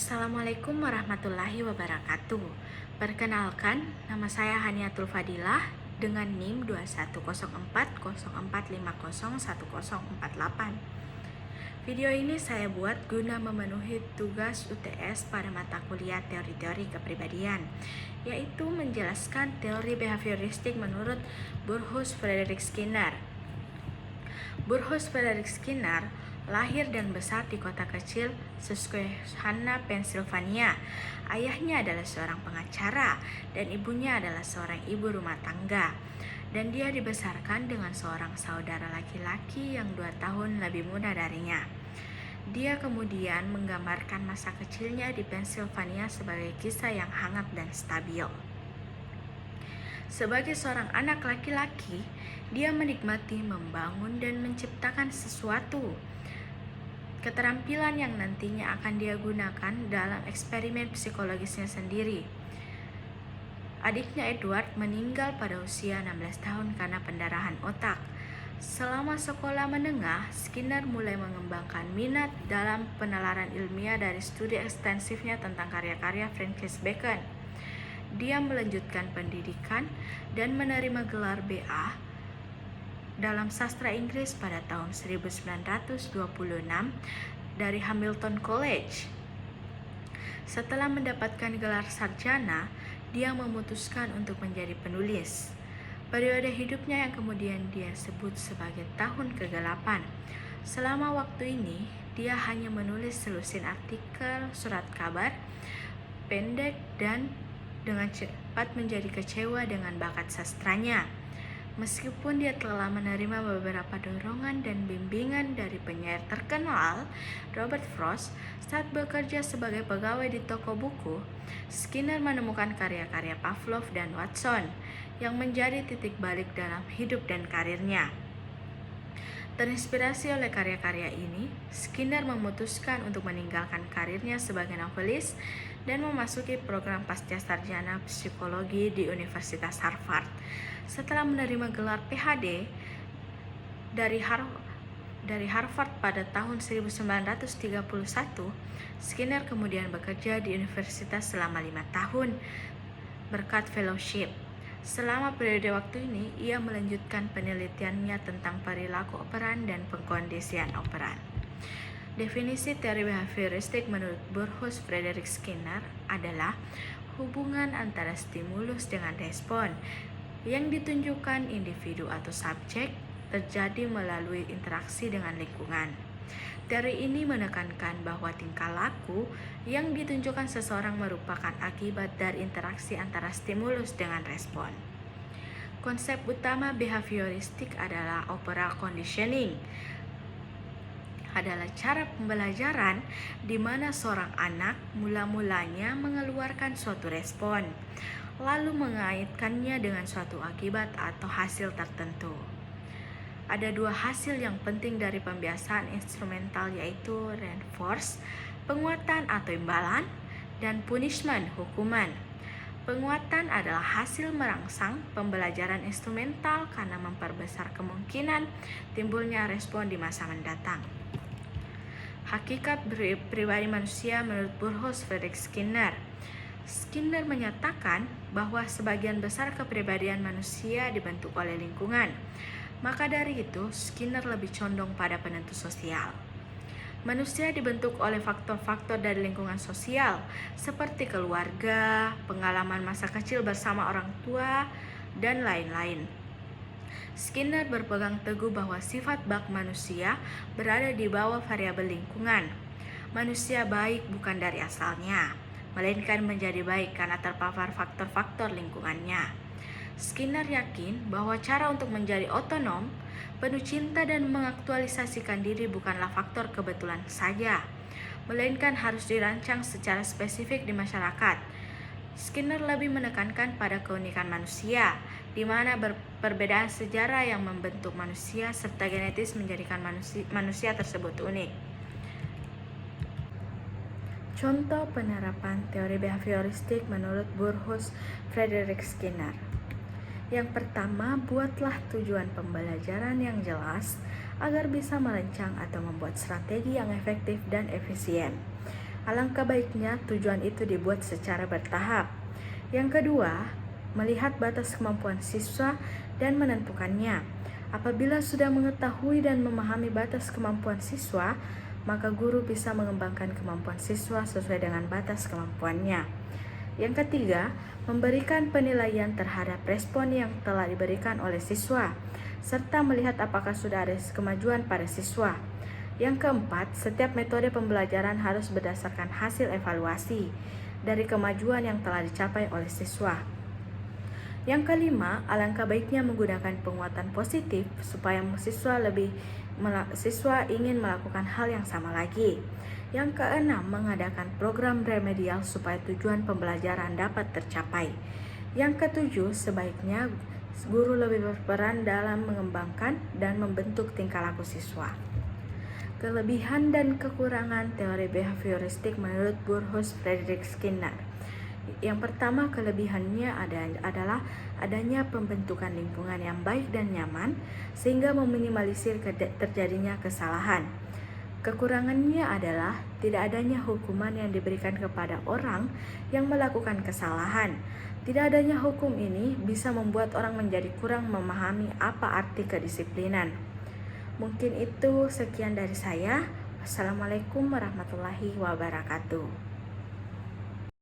Assalamualaikum warahmatullahi wabarakatuh. Perkenalkan, nama saya Haniatul Fadilah dengan NIM 210404501048. Video ini saya buat guna memenuhi tugas UTS pada mata kuliah teori-teori kepribadian, yaitu menjelaskan teori behavioristik menurut Burrhus Frederick Skinner. Burrhus Frederick Skinner lahir dan besar di kota kecil Susquehanna, Pennsylvania. Ayahnya adalah seorang pengacara dan ibunya adalah seorang ibu rumah tangga. Dan dia dibesarkan dengan seorang saudara laki-laki yang 2 tahun lebih muda darinya. Dia kemudian menggambarkan masa kecilnya di Pennsylvania sebagai kisah yang hangat dan stabil. Sebagai seorang anak laki-laki, dia menikmati membangun dan menciptakan sesuatu. Keterampilan yang nantinya akan dia gunakan dalam eksperimen psikologisnya sendiri. Adiknya Edward meninggal pada usia 16 tahun karena pendarahan otak. Selama sekolah menengah, Skinner mulai mengembangkan minat dalam penalaran ilmiah dari studi ekstensifnya tentang karya-karya Francis Bacon. Dia melanjutkan pendidikan dan menerima gelar BA dalam sastra Inggris pada tahun 1926 dari Hamilton College. Setelah mendapatkan gelar sarjana, dia memutuskan untuk menjadi penulis. Periode hidupnya yang kemudian dia sebut sebagai tahun kegelapan. Selama waktu ini, dia hanya menulis selusin artikel, surat kabar pendek, dan dengan cepat menjadi kecewa dengan bakat sastranya. Meskipun dia telah menerima beberapa dorongan dan bimbingan dari penyair terkenal Robert Frost saat bekerja sebagai pegawai di toko buku, Skinner menemukan karya-karya Pavlov dan Watson yang menjadi titik balik dalam hidup dan karirnya. Terinspirasi oleh karya-karya ini, Skinner memutuskan untuk meninggalkan karirnya sebagai novelis dan memasuki program pasca sarjana psikologi di Universitas Harvard. Setelah menerima gelar PhD dari Harvard pada tahun 1931, Skinner kemudian bekerja di universitas selama 5 tahun berkat fellowship. Selama periode waktu ini, ia melanjutkan penelitiannya tentang perilaku operan dan pengkondisian operan. Definisi teori behavioristik menurut Burrhus Frederick Skinner adalah hubungan antara stimulus dengan respon yang ditunjukkan individu atau subjek terjadi melalui interaksi dengan lingkungan. Teori ini menekankan bahwa tingkah laku yang ditunjukkan seseorang merupakan akibat dari interaksi antara stimulus dengan respon. Konsep utama behavioristik adalah opera conditioning, adalah cara pembelajaran di mana seorang anak mula-mulanya mengeluarkan suatu respon, lalu mengaitkannya dengan suatu akibat atau hasil tertentu. Ada 2 hasil yang penting dari pembiasaan instrumental, yaitu reinforce, penguatan atau imbalan, dan punishment, hukuman. Penguatan adalah hasil merangsang pembelajaran instrumental karena memperbesar kemungkinan timbulnya respon di masa mendatang. Hakikat pribadi manusia menurut Burrhus Frederick Skinner. Skinner menyatakan bahwa sebagian besar kepribadian manusia dibentuk oleh lingkungan. Maka dari itu, Skinner lebih condong pada penentu sosial. Manusia dibentuk oleh faktor-faktor dari lingkungan sosial, seperti keluarga, pengalaman masa kecil bersama orang tua, dan lain-lain. Skinner berpegang teguh bahwa sifat bak manusia berada di bawah variabel lingkungan. Manusia baik bukan dari asalnya, melainkan menjadi baik karena terpapar faktor-faktor lingkungannya. Skinner yakin bahwa cara untuk menjadi otonom, penuh cinta dan mengaktualisasikan diri bukanlah faktor kebetulan saja, melainkan harus dirancang secara spesifik di masyarakat. Skinner lebih menekankan pada keunikan manusia, di mana perbedaan sejarah yang membentuk manusia serta genetis menjadikan manusia tersebut unik. Contoh penerapan teori behavioristik menurut Burrhus Frederick Skinner. Yang pertama, buatlah tujuan pembelajaran yang jelas agar bisa merancang atau membuat strategi yang efektif dan efisien. Alangkah baiknya tujuan itu dibuat secara bertahap. Yang kedua, melihat batas kemampuan siswa dan menentukannya. Apabila sudah mengetahui dan memahami batas kemampuan siswa, maka guru bisa mengembangkan kemampuan siswa sesuai dengan batas kemampuannya. Yang ketiga, memberikan penilaian terhadap respon yang telah diberikan oleh siswa, serta melihat apakah sudah ada kemajuan pada siswa. Yang keempat, setiap metode pembelajaran harus berdasarkan hasil evaluasi dari kemajuan yang telah dicapai oleh siswa. Yang kelima, alangkah baiknya menggunakan penguatan positif supaya siswa ingin melakukan hal yang sama lagi. Yang keenam, mengadakan program remedial supaya tujuan pembelajaran dapat tercapai. Yang ketujuh, sebaiknya guru lebih berperan dalam mengembangkan dan membentuk tingkah laku siswa. Kelebihan dan kekurangan teori behavioristik menurut Burrhus Frederick Skinner. Yang pertama, kelebihannya adalah adanya pembentukan lingkungan yang baik dan nyaman sehingga meminimalisir terjadinya kesalahan. Kekurangannya adalah tidak adanya hukuman yang diberikan kepada orang yang melakukan kesalahan. Tidak adanya hukum ini bisa membuat orang menjadi kurang memahami apa arti kedisiplinan. Mungkin itu sekian dari saya. Wassalamualaikum warahmatullahi wabarakatuh.